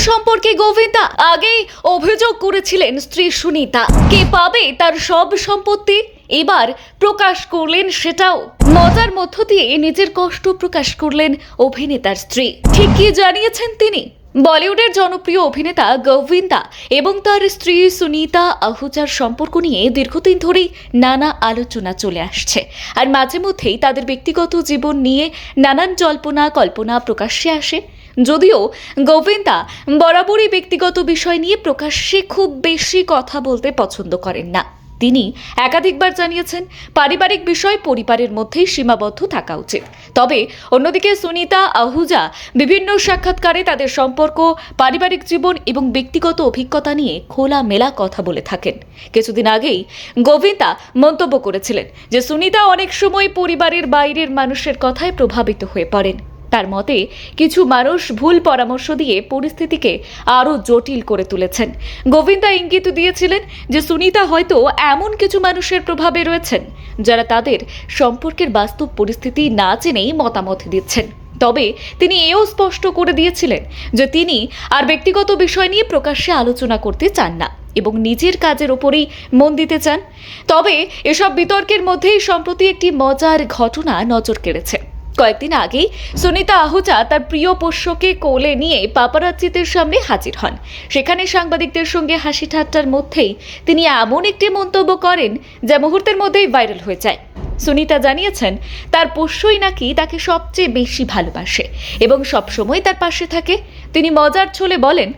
সম্পর্কে গোবিন্দা আগেই অভিযোগ করেছিলেন স্ত্রী সুনিতা কে পাবে তার সব সম্পত্তি। এবার প্রকাশ করলেন সেটাও। মজার মধ্য দিয়ে নিজের কষ্ট প্রকাশ করলেন অভিনেতার স্ত্রী। ঠিক কি জানিয়েছেন তিনি? বলিউডের জনপ্রিয় অভিনেতা গোবিন্দা এবং তার স্ত্রী সুনিতা আহুজার সম্পর্ক নিয়ে দীর্ঘদিন ধরেই নানা আলোচনা চলে আসছে, আর মাঝে মধ্যেই তাদের ব্যক্তিগত জীবন নিয়ে নানান জল্পনা কল্পনা প্রকাশ্যে আসে। যদিও গোবিন্দা বরাবরই ব্যক্তিগত বিষয় নিয়ে প্রকাশ্যে খুব বেশি কথা বলতে পছন্দ করেন না। তিনি একাধিকবার জানিয়েছেন পারিবারিক বিষয় পরিবারের মধ্যেই সীমাবদ্ধ থাকা উচিত। তবে অন্যদিকে সুনিতা আহুজা বিভিন্ন সাক্ষাৎকারে তাদের সম্পর্ক, পারিবারিক জীবন এবং ব্যক্তিগত অভিজ্ঞতা নিয়ে খোলামেলা কথা বলে থাকেন। কিছুদিন আগেই গোবিন্দা মন্তব্য করেছিলেন যে সুনিতা অনেক সময় পরিবারের বাইরের মানুষের কথায় প্রভাবিত হয়ে পড়েন। তার মতে কিছু মানুষ ভুল পরামর্শ দিয়ে পরিস্থিতিকে আরও জটিল করে তুলেছেন। গোবিন্দা ইঙ্গিত দিয়েছিলেন যে সুনিতা হয়তো এমন কিছু মানুষের প্রভাবে রয়েছেন যারা তাদের সম্পর্কের বাস্তব পরিস্থিতি না জেনেই মতামত দিচ্ছেন। তবে তিনি এও স্পষ্ট করে দিয়েছিলেন যে তিনি আর ব্যক্তিগত বিষয় নিয়ে প্রকাশ্যে আলোচনা করতে চান না এবং নিজের কাজের ওপরেই মন দিতে চান। তবে এসব বিতর্কের মধ্যেই সম্প্রতি একটি মজার ঘটনা নজর কেড়েছে। কয়েকদিন আগেই সুনিতা আহুজা তার প্রিয় পোষ্যকে কোলে নিয়ে পাপারাজ্জিদের সামনে হাজির হন। সেখানে সাংবাদিকদের সঙ্গে হাসি ঠাট্টার মধ্যেই তিনি এমন একটি মন্তব্য করেন যা মুহূর্তের মধ্যেই ভাইরাল হয়ে যায়। সুনিতা জানিয়েছেন তার পোষ্যই নাকি তাকে সবচেয়ে বেশি ভালোবাসে এবং সবসময় তার পাশে থাকে। তিনি মজার ছলে বলেন,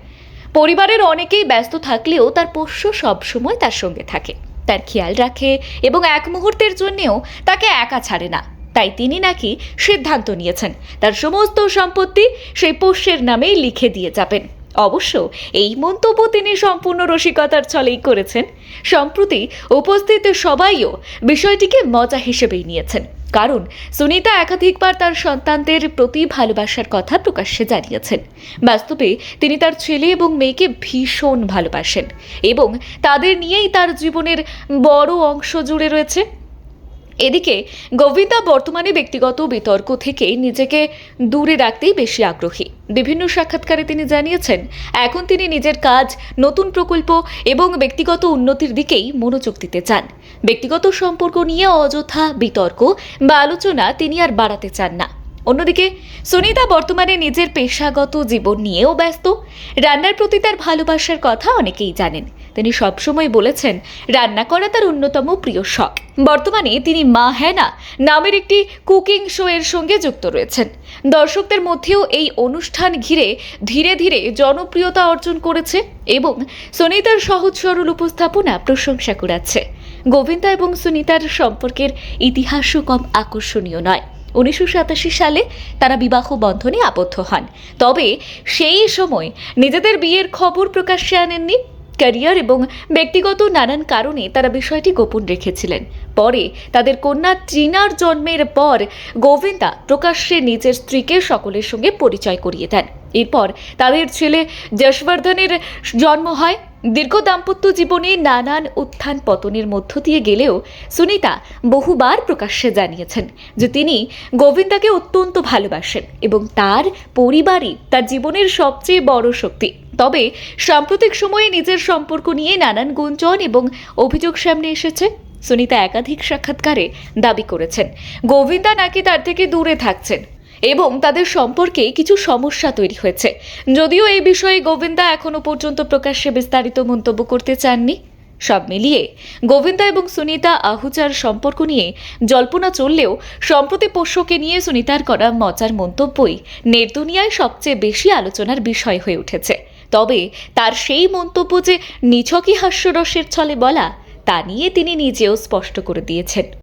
পরিবারের অনেকেই ব্যস্ত থাকলেও তার পোষ্য সবসময় তার সঙ্গে থাকে, তার খেয়াল রাখে এবং এক মুহূর্তের জন্যেও তাকে একা ছাড়ে না। তাই তিনি নাকি সিদ্ধান্ত নিয়েছেন তার সমস্ত সম্পত্তি সেই পোষ্যের নামেই লিখে দিয়ে যাবেন। অবশ্য এই মন্তব্য তিনি সম্পূর্ণ রসিকতার ছলেই করেছেন। সম্প্রতি উপস্থিত সবাইও বিষয়টিকে মজা হিসেবেই নিয়েছেন, কারণ সুনিতা একাধিকবার তার সন্তানদের প্রতি ভালোবাসার কথা প্রকাশ্যে জানিয়েছেন। বাস্তবে তিনি তার ছেলে এবং মেয়েকে ভীষণ ভালোবাসেন এবং তাদের নিয়েই তার জীবনের বড় অংশ জুড়ে রয়েছে। এদিকে গোবিন্দা বর্তমানে ব্যক্তিগত বিতর্ক থেকে নিজেকে দূরে রাখতেই বেশি আগ্রহী। বিভিন্ন সাক্ষাৎকারে তিনি জানিয়েছেন এখন তিনি নিজের কাজ, নতুন প্রকল্প এবং ব্যক্তিগত উন্নতির দিকেই মনোযোগ দিতে চান। ব্যক্তিগত সম্পর্ক নিয়ে অযথা বিতর্ক বা আলোচনা তিনি আর বাড়াতে চান না। অন্যদিকে সুনিতা বর্তমানে নিজের পেশাগত জীবন নিয়েও ব্যস্ত। রান্নার প্রতি তার ভালোবাসার কথা অনেকেই জানেন। তিনি সবসময় বলেছেন রান্না করা তার অন্যতম প্রিয় শখ। বর্তমানে তিনি মা হ্যানা নামের একটি কুকিং শো এর সঙ্গে যুক্ত রয়েছেন। দর্শকদের মধ্যেও এই অনুষ্ঠান ঘিরে ধীরে ধীরে জনপ্রিয়তা অর্জন করেছে এবং সুনিতার সহজ সরল উপস্থাপনা প্রশংসা কুড়াচ্ছে। গোবিন্দা এবং সুনিতার সম্পর্কের ইতিহাসও কম আকর্ষণীয় নয়। 1987 সালে তারা বিবাহ বন্ধনে আবদ্ধ হন। তবে সেই সময় নিজেদের বিয়ের খবর প্রকাশ্যে আনেননি। ক্যারিয়ার এবং ব্যক্তিগত নানান কারণে তারা বিষয়টি গোপন রেখেছিলেন। পরে তাদের কন্যা ট্রিনার জন্মের পর গোবিন্দা প্রকাশ্যে নিজের স্ত্রীকে সকলের সঙ্গে পরিচয় করিয়ে দেন। এরপর তাদের ছেলে যশবর্ধনের জন্ম হয়। দীর্ঘ দাম্পত্য জীবনে নানান উত্থান পতনের মধ্য দিয়ে গেলেও সুনিতা বহুবার প্রকাশ্যে জানিয়েছেন যে তিনি গোবিন্দাকে অত্যন্ত ভালোবাসেন এবং তার পরিবারই তার জীবনের সবচেয়ে বড় শক্তি। তবে সাম্প্রতিক সময়ে নিজের সম্পর্ক নিয়ে নানান গুঞ্জন এবং অভিযোগ সামনে এসেছে। সুনিতা একাধিক সাক্ষাৎকারে দাবি করেছেন গোবিন্দা নাকি তার থেকে দূরে থাকছেন এবং তাদের সম্পর্কে কিছু সমস্যা তৈরি হয়েছে। যদিও এই বিষয়ে গোবিন্দা এখনো পর্যন্ত প্রকাশ্যে বিস্তারিত মন্তব্য করতে চাননি। সব মিলিয়ে গোবিন্দা এবং সুনিতা আহুজার সম্পর্ক নিয়ে জল্পনা চললেও সম্প্রতি পোষ্যকে নিয়ে সুনিতার করা মজার মন্তব্যই নেট দুনিয়ায় সবচেয়ে বেশি আলোচনার বিষয় হয়ে উঠেছে। তবে তার সেই মন্তব্য যে নিছকই হাস্যরসের ছলে বলা, তা নিয়ে তিনি নিজেও স্পষ্ট করে দিয়েছেন।